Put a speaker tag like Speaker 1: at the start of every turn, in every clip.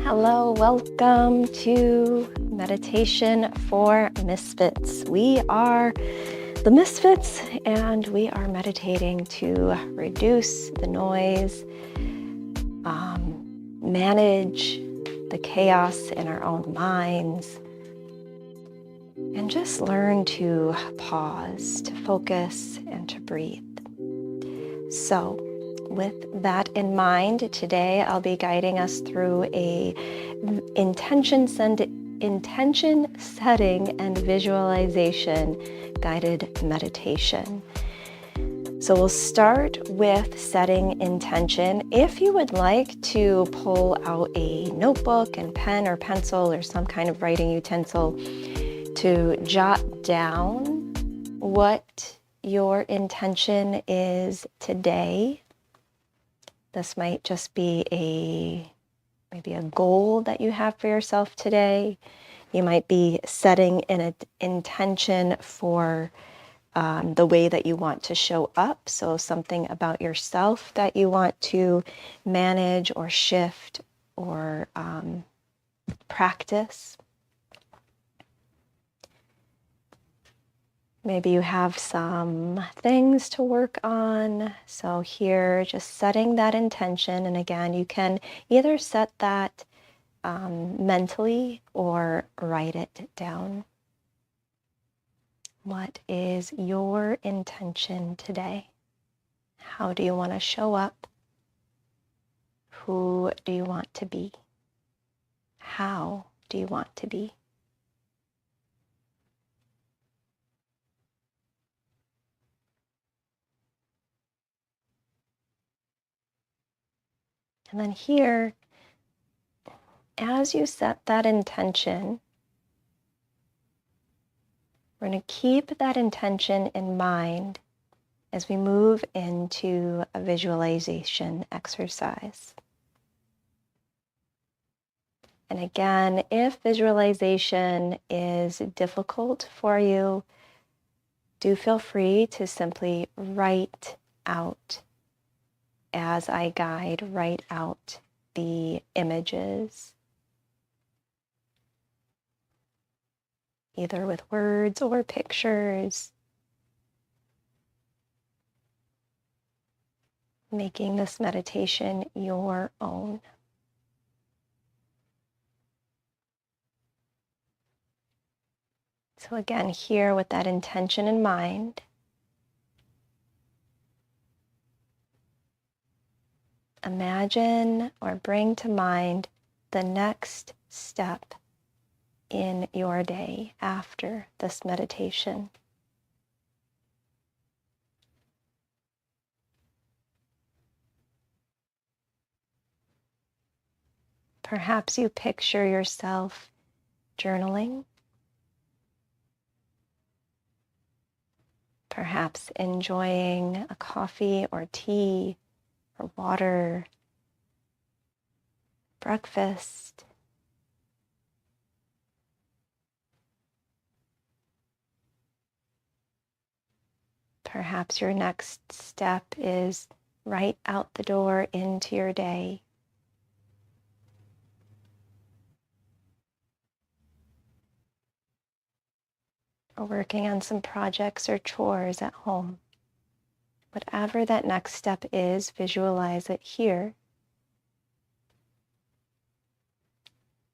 Speaker 1: Hello, welcome to Meditation for Misfits. We are the Misfits and we are meditating to reduce the noise, manage the chaos in our own minds, and just learn to pause, to focus, and to breathe. So, with that in mind, today I'll be guiding us through a intention setting and visualization guided meditation. So we'll start with setting intention. If you would like to pull out a notebook and pen or pencil or some kind of writing utensil to jot down what your intention is today. This might just be maybe a goal that you have for yourself today. You might be setting an intention for the way that you want to show up. So something about yourself that you want to manage or shift or practice. Maybe you have some things to work on. So here, just setting that intention. And again, you can either set that mentally or write it down. What is your intention today? How do you want to show up? Who do you want to be? How do you want to be? And then here, as you set that intention, we're going to keep that intention in mind as we move into a visualization exercise. And again, if visualization is difficult for you, do feel free to simply write out, as I guide, write out the images, either with words or pictures, making this meditation your own. So again, here with that intention in mind, imagine or bring to mind the next step in your day after this meditation. Perhaps you picture yourself journaling, perhaps enjoying a coffee or tea or water, breakfast. Perhaps your next step is right out the door into your day. Or working on some projects or chores at home. Whatever that next step is, visualize it here.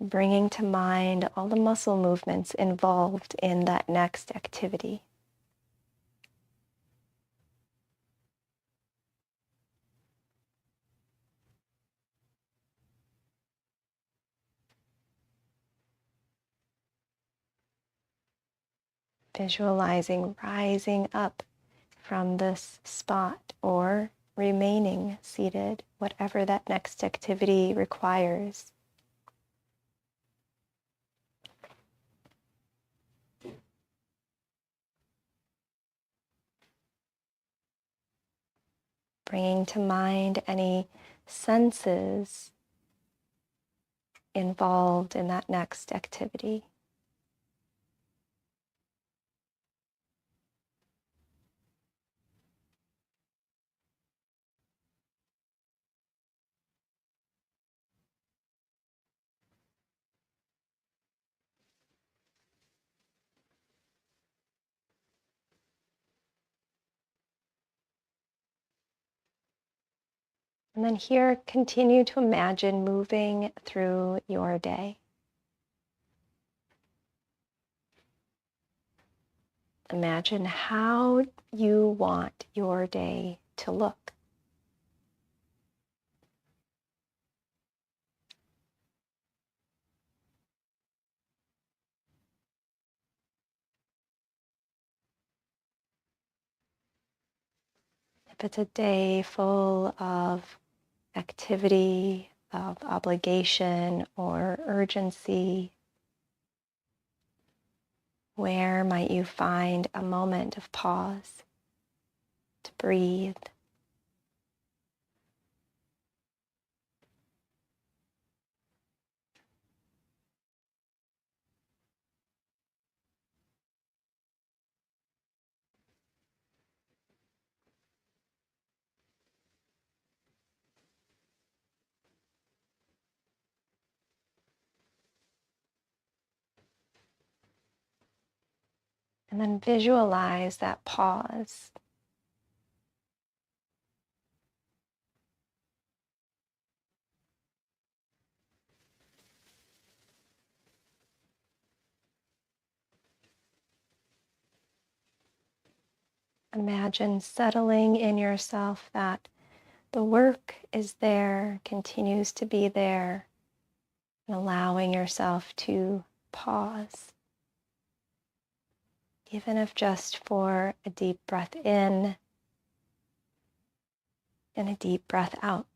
Speaker 1: Bringing to mind all the muscle movements involved in that next activity. Visualizing rising up from this spot or remaining seated, whatever that next activity requires. Bringing to mind any senses involved in that next activity. And then here, continue to imagine moving through your day. Imagine how you want your day to look. If it's a day full of activity, of obligation or urgency, where might you find a moment of pause to breathe? And then visualize that pause. Imagine settling in yourself that the work is there, continues to be there, and allowing yourself to pause, even if just for a deep breath in and a deep breath out.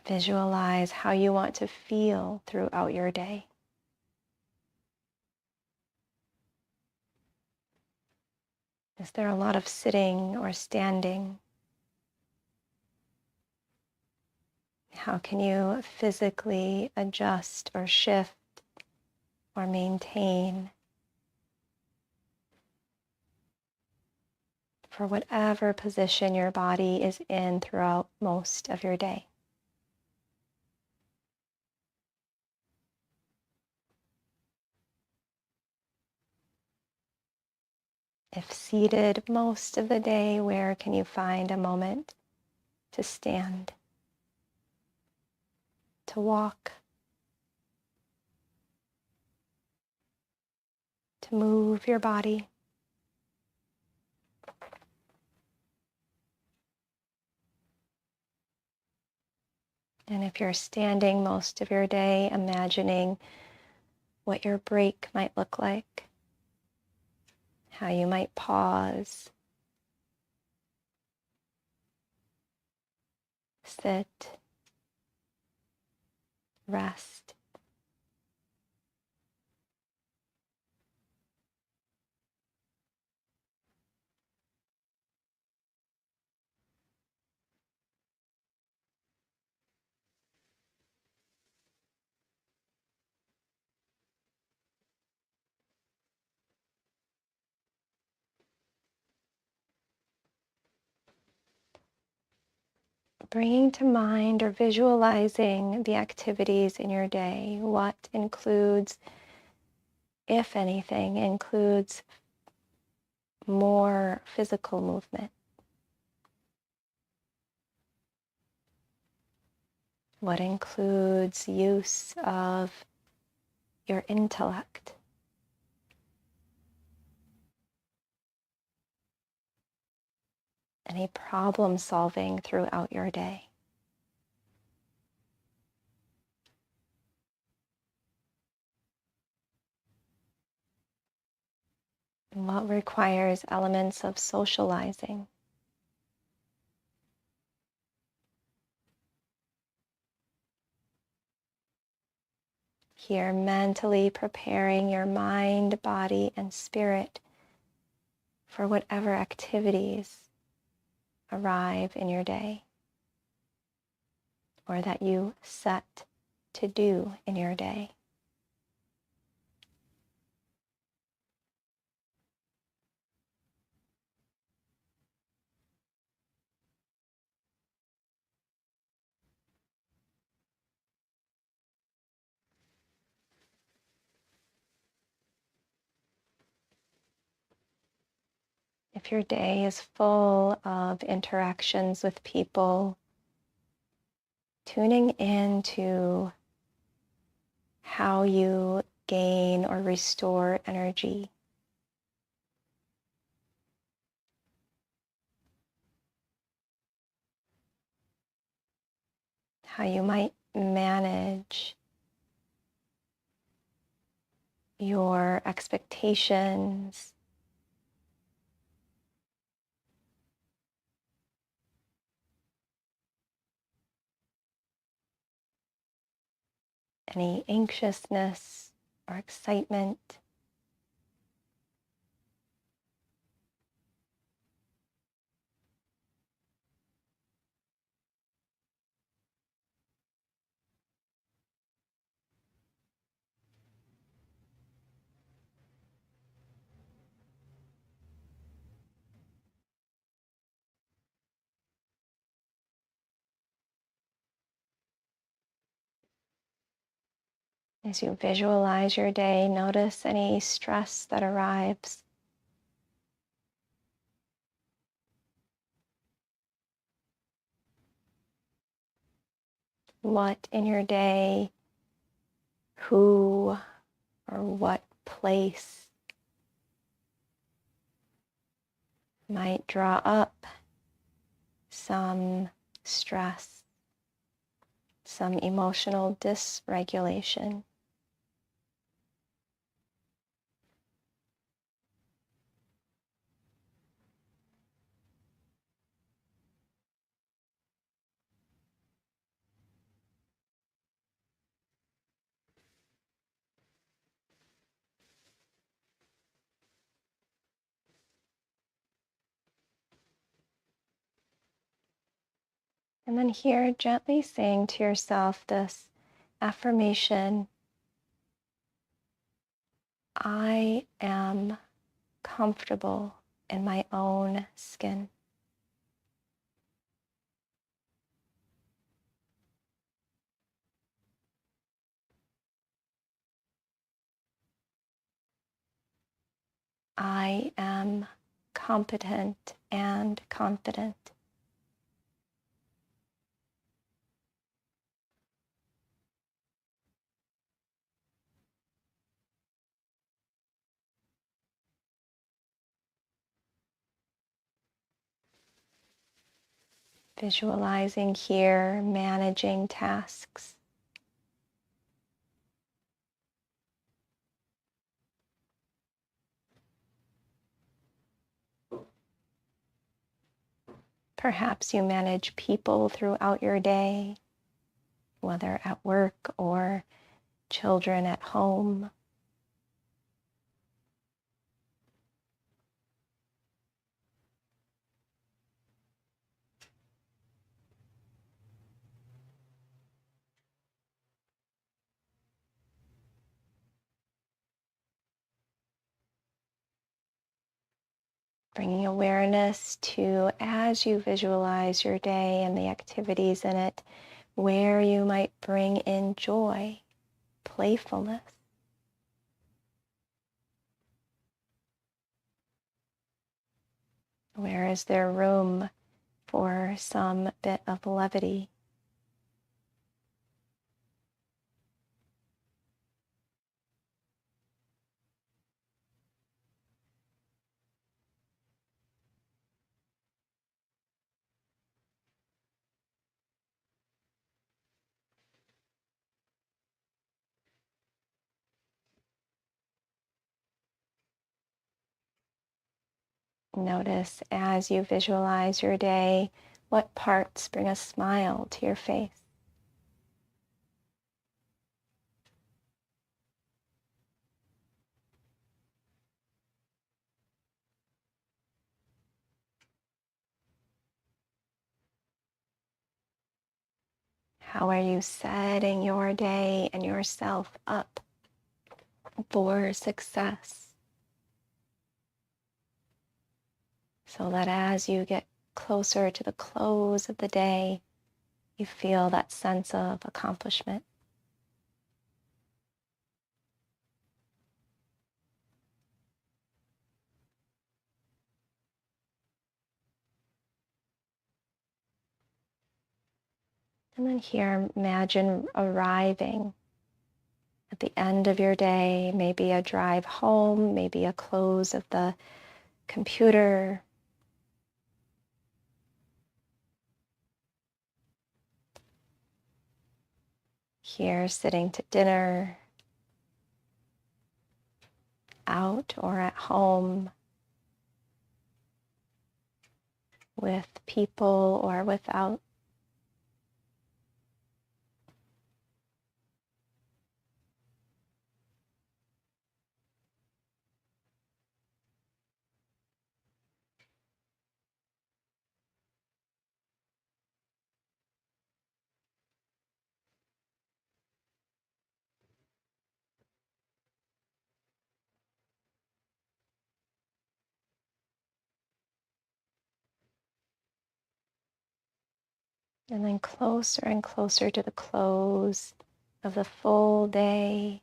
Speaker 1: Visualize how you want to feel throughout your day. Is there a lot of sitting or standing? How can you physically adjust or shift or maintain for whatever position your body is in throughout most of your day? If seated most of the day, where can you find a moment to stand, to walk, to move your body? And if you're standing most of your day, imagining what your break might look like, how you might pause, sit, rest. Bringing to mind or visualizing the activities in your day, what includes, if anything, includes more physical movement. What includes use of your intellect. Any problem solving throughout your day. And what requires elements of socializing. Here, mentally preparing your mind, body, and spirit for whatever activities arrive in your day or that you set to do in your day. If your day is full of interactions with people, tuning into how you gain or restore energy. How you might manage your expectations, any anxiousness or excitement. As you visualize your day, notice any stress that arrives. What in your day, who, or what place might draw up some stress, some emotional dysregulation. And then here, gently saying to yourself this affirmation: I am comfortable in my own skin. I am competent and confident. Visualizing here, managing tasks. Perhaps you manage people throughout your day, whether at work or children at home. Bringing awareness to, as you visualize your day and the activities in it, where you might bring in joy, playfulness. Where is there room for some bit of levity? Notice as you visualize your day, what parts bring a smile to your face. How are you setting your day and yourself up for success? So that as you get closer to the close of the day, you feel that sense of accomplishment. And then here, imagine arriving at the end of your day, maybe a drive home, maybe a close of the computer. Here, sitting to dinner, out or at home, with people or without. And then closer and closer to the close of the full day,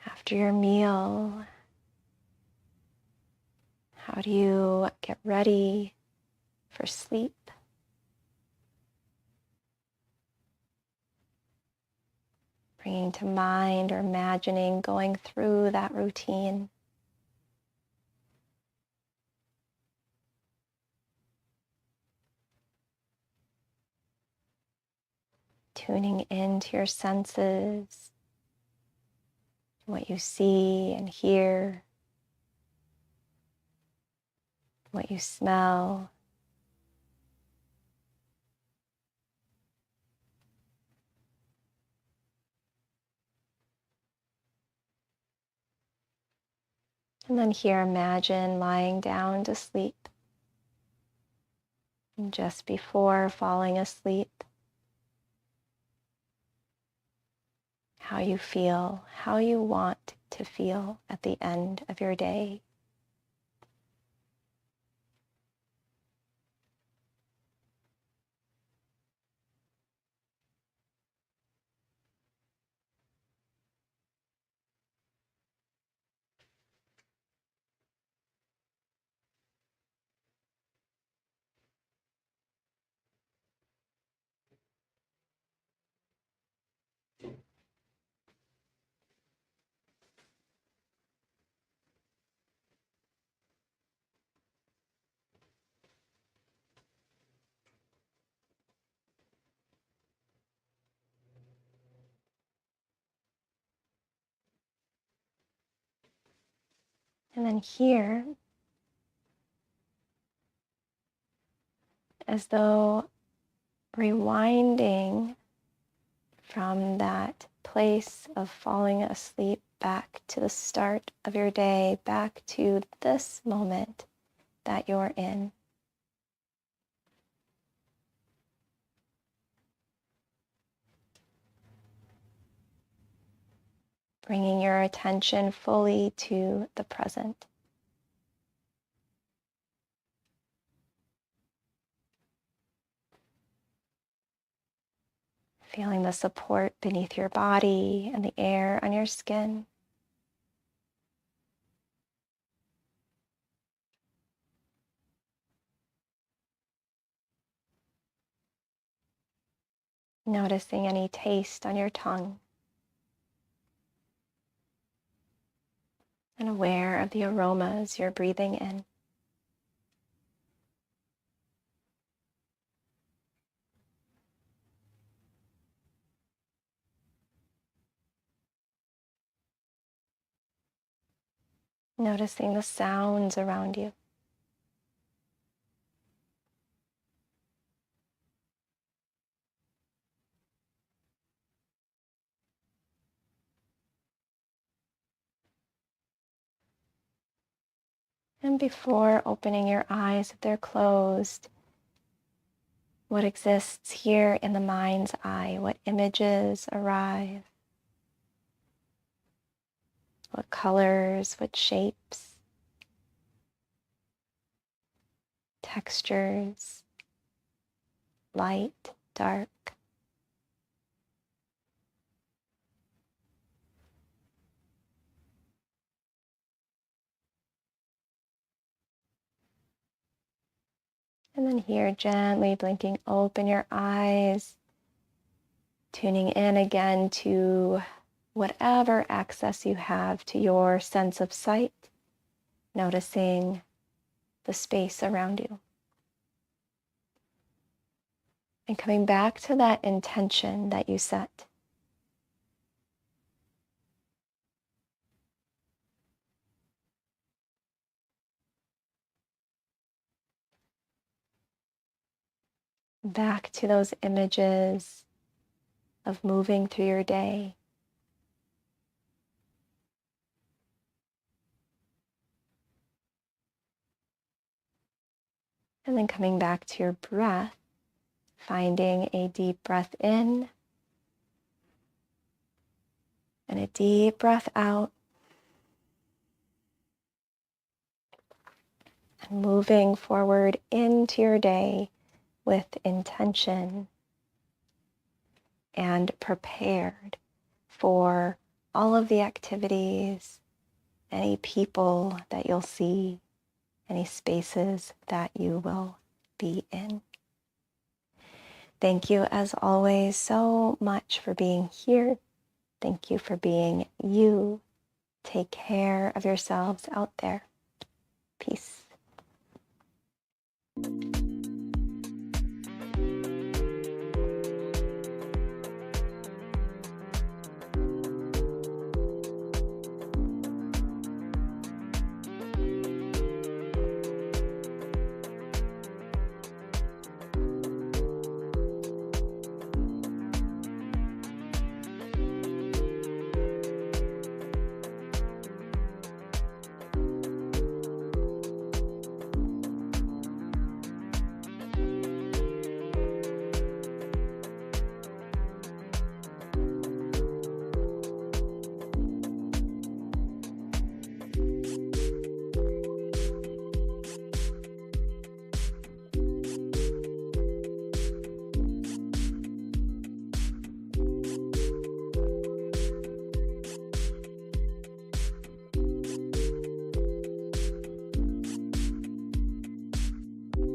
Speaker 1: after your meal, how do you get ready for sleep? Bringing to mind or imagining going through that routine. Tuning into your senses, what you see and hear, what you smell. And then here, imagine lying down to sleep. And just before falling asleep, how you feel, how you want to feel at the end of your day. And then here, as though rewinding from that place of falling asleep back to the start of your day, back to this moment that you're in. Bringing your attention fully to the present. Feeling the support beneath your body and the air on your skin. Noticing any taste on your tongue. And aware of the aromas you're breathing in. Noticing the sounds around you. And before opening your eyes, if they're closed, what exists here in the mind's eye? What images arrive? What colors, what shapes, textures, light, dark. And then And here, gently blinking open your eyes, tuning in again to whatever access you have to your sense of sight, noticing the space around you. And coming back to that intention that you set. Back to those images of moving through your day. And then coming back to your breath, finding a deep breath in and a deep breath out. And moving forward into your day with intention and prepared for all of the activities, any people that you'll see, any spaces that you will be in. Thank you, as always, so much for being here. Thank you for being you. Take care of yourselves out there. Peace.